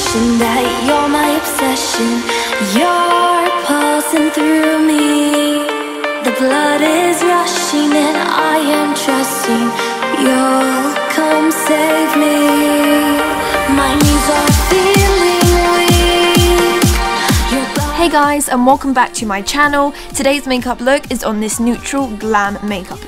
confession that you're my obsession. You're pulsing through me. The blood is rushing and I am trusting you'll come save me. My knees are feeling weak. Hey guys, and welcome back to my channel. Today's makeup look is on this neutral glam makeup.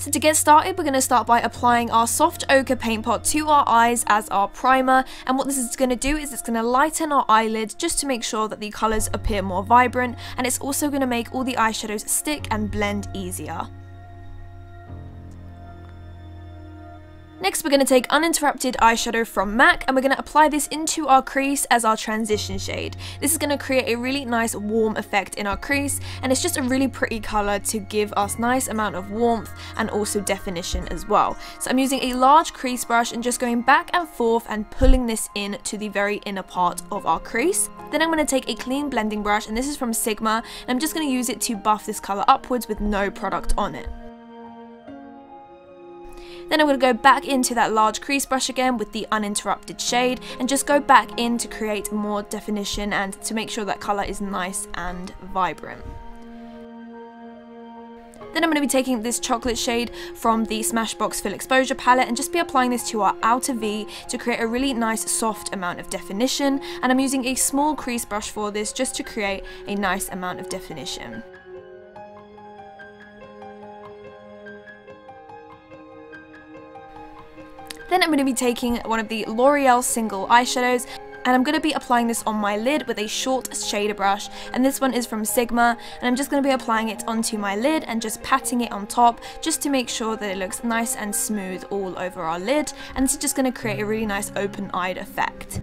So to get started, we're going to start by applying our soft ochre paint pot to our eyes as our primer, and what this is going to do is it's going to lighten our eyelids just to make sure that the colours appear more vibrant, and it's also going to make all the eyeshadows stick and blend easier. Next, we're going to take Uninterrupted Eyeshadow from MAC, and we're going to apply this into our crease as our transition shade. This is going to create a really nice warm effect in our crease, and it's just a really pretty colour to give us nice amount of warmth and also definition as well. So I'm using a large crease brush and just going back and forth and pulling this in to the very inner part of our crease. Then I'm going to take a clean blending brush, and this is from Sigma, and I'm just going to use it to buff this colour upwards with no product on it. Then I'm going to go back into that large crease brush again with the uninterrupted shade and just go back in to create more definition and to make sure that colour is nice and vibrant. Then I'm going to be taking this chocolate shade from the Smashbox Full Exposure palette and just be applying this to our outer V to create a really nice soft amount of definition, and I'm using a small crease brush for this just to create a nice amount of definition. Then I'm going to be taking one of the Loreal single eyeshadows, and I'm going to be applying this on my lid with a short shader brush, and this one is from Sigma, and I'm just going to be applying it onto my lid and just patting it on top just to make sure that it looks nice and smooth all over our lid, and this is just going to create a really nice open-eyed effect.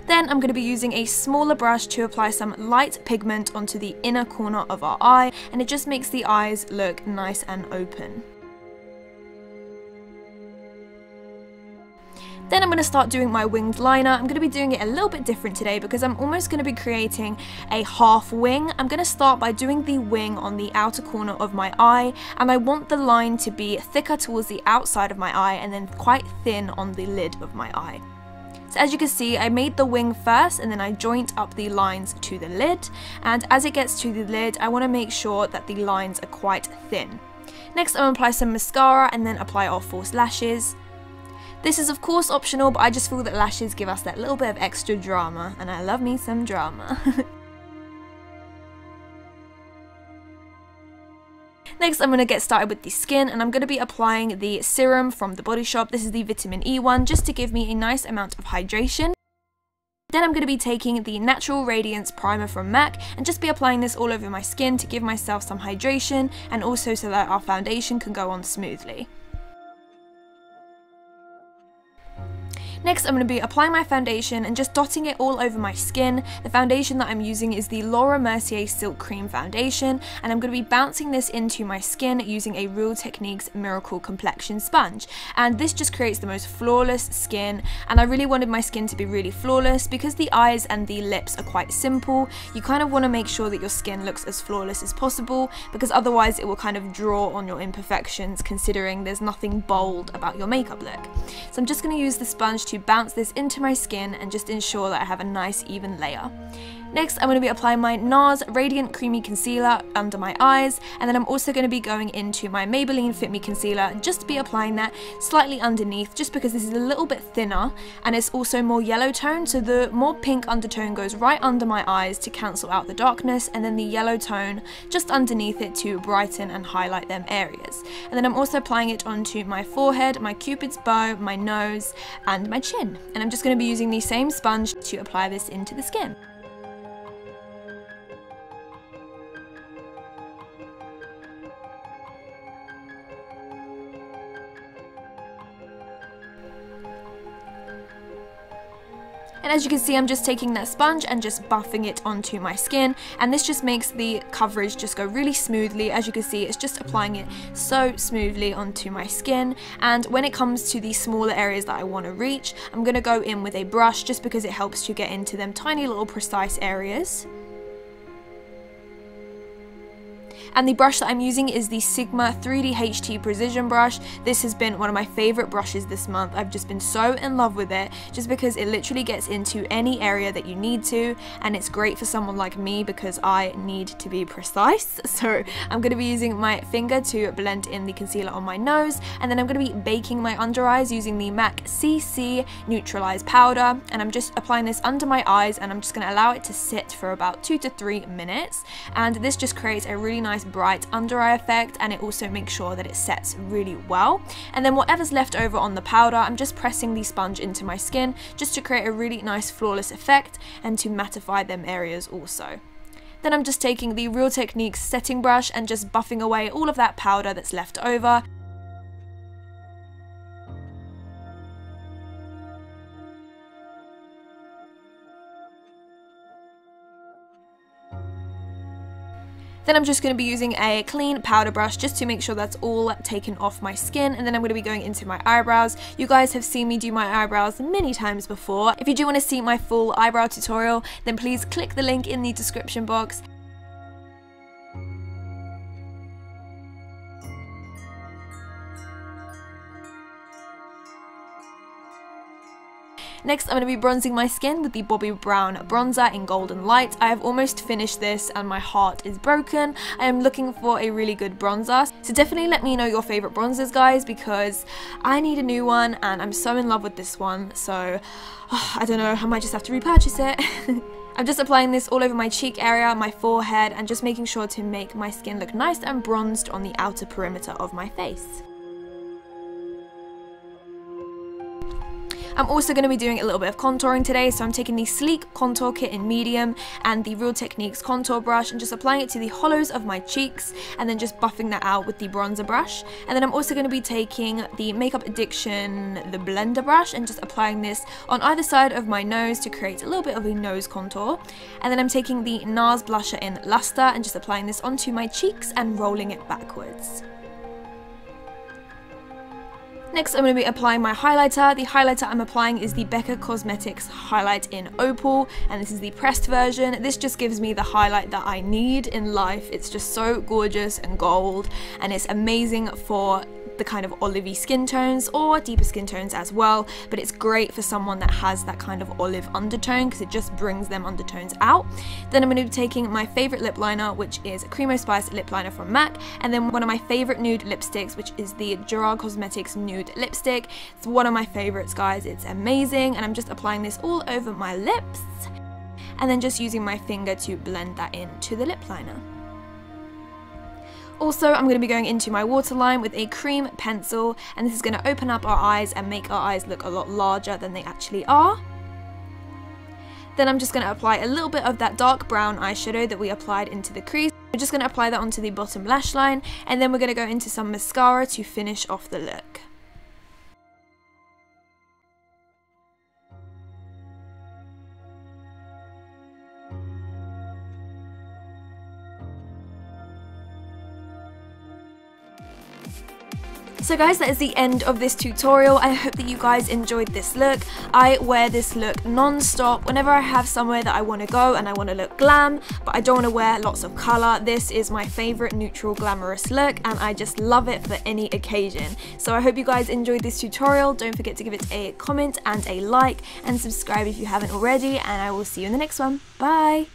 Then I'm going to be using a smaller brush to apply some light pigment onto the inner corner of our eye, and it just makes the eyes look nice and open. Then I'm going to start doing my winged liner. I'm going to be doing it a little bit different today because I'm almost going to be creating a half wing. I'm going to start by doing the wing on the outer corner of my eye, and I want the line to be thicker towards the outside of my eye and then quite thin on the lid of my eye. So as you can see, I made the wing first and then I joint up the lines to the lid, and as it gets to the lid I want to make sure that the lines are quite thin. Next I'm going to apply some mascara and then apply our false lashes. This is of course optional, but I just feel that lashes give us that little bit of extra drama, and I love me some drama. Next I'm going to get started with the skin, and I'm going to be applying the serum from the Body Shop. This is the Vitamin E one, just to give me a nice amount of hydration. Then I'm going to be taking the Natural Radiance primer from MAC and just be applying this all over my skin to give myself some hydration and also so that our foundation can go on smoothly. Next, I'm going to be applying my foundation and just dotting it all over my skin. The foundation that I'm using is the Mercier Silk Cream Foundation, and I'm going to be bouncing this into my skin using a Real Techniques Miracle Complexion Sponge. And this just creates the most flawless skin, and I really wanted my skin to be really flawless because the eyes and the lips are quite simple. You kind of want to make sure that your skin looks as flawless as possible because otherwise it will kind of draw on your imperfections, considering there's nothing bold about your makeup look. So I'm just going to use the sponge to bounce this into my skin and just ensure that I have a nice even layer. Next, I'm going to be applying my NARS Radiant Creamy Concealer under my eyes, and then I'm also going to be going into my Maybelline Fit Me Concealer and just be applying that slightly underneath, just because this is a little bit thinner and it's also more yellow tone, so the more pink undertone goes right under my eyes to cancel out the darkness, and then the yellow tone just underneath it to brighten and highlight them areas. And then I'm also applying it onto my forehead, my cupid's bow, my nose and my chin, and I'm just going to be using the same sponge to apply this into the skin. And as you can see, I'm just taking that sponge and just buffing it onto my skin, and this just makes the coverage just go really smoothly. As you can see, it's just applying it so smoothly onto my skin. And when it comes to the smaller areas that I want to reach, I'm going to go in with a brush just because it helps to get into them tiny little precise areas. And the brush that I'm using is the Sigma 3D HT Precision brush. This has been one of my favorite brushes this month. I've just been so in love with it, just because it literally gets into any area that you need to, and it's great for someone like me because I need to be precise. So I'm going to be using my finger to blend in the concealer on my nose, and then I'm going to be baking my under eyes using the MAC CC Neutralize powder, and I'm just applying this under my eyes, and I'm just going to allow it to sit for about 2 to 3 minutes, and this just creates a really nice bright under eye effect, and it also makes sure that it sets really well. And then whatever's left over on the powder, I'm just pressing the sponge into my skin just to create a really nice flawless effect and to mattify them areas also. Then I'm just taking the Real Techniques setting brush and just buffing away all of that powder that's left over. Then I'm just going to be using a clean powder brush just to make sure that's all taken off my skin, and then I'm going to be going into my eyebrows. You guys have seen me do my eyebrows many times before. If you do want to see my full eyebrow tutorial, then please click the link in the description box. Next, I'm going to be bronzing my skin with the Bobbi Brown bronzer in Golden Light. I have almost finished this and my heart is broken. I am looking for a really good bronzer. So definitely let me know your favorite bronzers, guys, because I need a new one and I'm so in love with this one. So, I don't know, I might just have to repurchase it. I'm just applying this all over my cheek area, my forehead, and just making sure to make my skin look nice and bronzed on the outer perimeter of my face. I'm also going to be doing a little bit of contouring today, so I'm taking the Sleek Contour Kit in medium and the Real Techniques contour brush and just applying it to the hollows of my cheeks and then just buffing that out with the bronzer brush. And then I'm also going to be taking the Makeup Addiction, the blender brush, and just applying this on either side of my nose to create a little bit of a nose contour. And then I'm taking the NARS blusher in Luster and just applying this onto my cheeks and rolling it backwards. Next, I'm going to be applying my highlighter. The highlighter I'm applying is the Becca Cosmetics Highlight in Opal, and this is the pressed version. This just gives me the highlight that I need in life. It's just so gorgeous and gold, and it's amazing for the kind of olivey skin tones or deeper skin tones as well, but it's great for someone that has that kind of olive undertone because it just brings them undertones out. Then I'm going to be taking my favorite lip liner, which is Creme Spice lip liner from MAC, and then one of my favorite nude lipsticks, which is the Gerard Cosmetics Nude lipstick. It's one of my favorites, guys. It's amazing, and I'm just applying this all over my lips and then just using my finger to blend that into the lip liner. Also, I'm going to be going into my waterline with a cream pencil, and this is going to open up our eyes and make our eyes look a lot larger than they actually are. Then I'm just going to apply a little bit of that dark brown eyeshadow that we applied into the crease. We're just going to apply that onto the bottom lash line, and then we're going to go into some mascara to finish off the look. So guys, that is the end of this tutorial. I hope that you guys enjoyed this look. I wear this look non-stop whenever I have somewhere that I want to go and I want to look glam, but I don't want to wear lots of colour. This is my favourite neutral glamorous look, and I just love it for any occasion. So I hope you guys enjoyed this tutorial. Don't forget to give it a comment and a like, and subscribe if you haven't already, and I will see you in the next one. Bye!